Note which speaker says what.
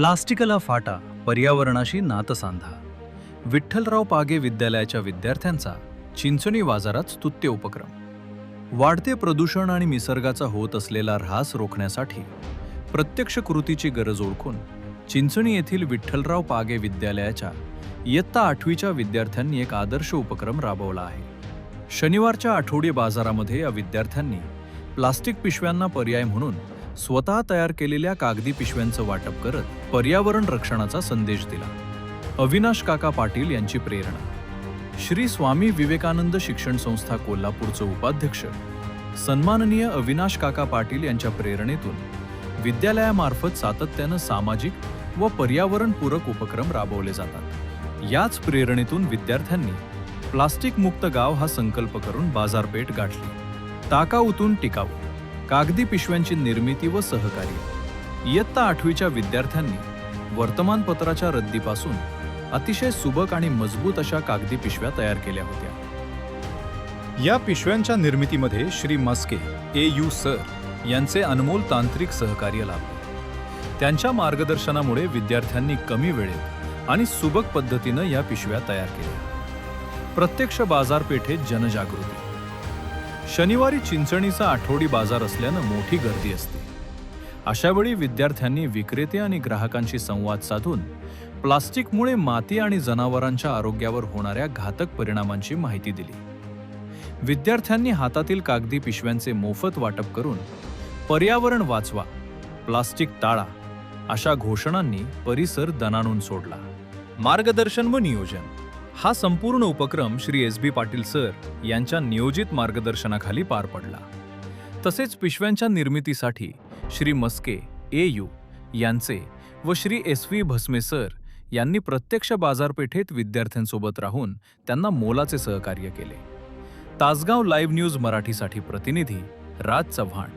Speaker 1: प्लास्टिकला फाटा, पर्यावरणाशी नातं सांधा. विठ्ठलराव पागे विद्यालयाच्या विद्यार्थ्यांचा चिंचणी बाजारात स्तुत्य उपक्रम. वाढते प्रदूषण आणि निसर्गाचा होत असलेला ऱ्हास रोखण्यासाठी प्रत्यक्ष कृतीची गरज ओळखून चिंचणी येथील विठ्ठलराव पागे विद्यालयाच्या इयत्ता 8वीच्या विद्यार्थ्यांनी एक आदर्श उपक्रम राबवला आहे. शनिवारच्या आठवडी बाजारामध्ये या विद्यार्थ्यांनी प्लास्टिक पिशव्यांना पर्याय म्हणून स्वतः तयार केलेल्या कागदी पिशव्यांचं वाटप करत पर्यावरण रक्षणाचा संदेश दिला. अविनाश काका पाटील यांची प्रेरणा. श्री स्वामी विवेकानंद शिक्षण संस्था कोल्हापूरचे उपाध्यक्ष सन्माननीय अविनाश काका पाटील यांच्या प्रेरणेतून विद्यालयामार्फत सातत्यानं सामाजिक व पर्यावरणपूरक उपक्रम राबवले जातात. याच प्रेरणेतून विद्यार्थ्यांनी प्लास्टिक मुक्त गाव हा संकल्प करून बाजारपेठ गाठली. टाकाऊतून टिकाऊ, कागदी पिशव्यांची निर्मिती व सहकार्य. इयत्ता 8वीच्या विद्यार्थ्यांनी वर्तमानपत्राच्या रद्दीपासून अतिशय सुबक आणि मजबूत अशा कागदी पिशव्या तयार केल्या होत्या.
Speaker 2: या पिशव्यांच्या निर्मितीमध्ये श्री मस्के AU सर
Speaker 1: यांचे अनमोल तांत्रिक सहकार्य लाभले. त्यांच्या मार्गदर्शनामुळे विद्यार्थ्यांनी कमी वेळेत आणि सुबक पद्धतीनं या पिशव्या तयार केल्या. प्रत्यक्ष बाजारपेठेत जनजागृती. शनिवारी चिंचणीचा आठवडी बाजार असल्यानं मोठी गर्दी असते. अशावेळी विद्यार्थ्यांनी विक्रेते आणि ग्राहकांशी संवाद साधून प्लास्टिकमुळे माती आणि जनावरांच्या आरोग्यावर होणाऱ्या घातक परिणामांची माहिती दिली. विद्यार्थ्यांनी हातातील कागदी पिशव्यांचे मोफत वाटप करून पर्यावरण वाचवा, प्लास्टिक टाळा अशा घोषणांनी परिसर दणाणून सोडला. मार्गदर्शन व नियोजन. हा संपूर्ण उपक्रम श्री SB पाटील सर यांच्या नियोजित मार्गदर्शनाखाली पार पडला. तसेच पिशव्यांच्या निर्मितीसाठी श्री मस्के AU यांचे व श्री SV भस्मे सर यांनी प्रत्यक्ष बाजारपेठेत विद्यार्थ्यांसोबत राहून त्यांना मोलाचे सहकार्य केले. तासगाव लाईव्ह न्यूज मराठीसाठी प्रतिनिधी राज चव्हाण.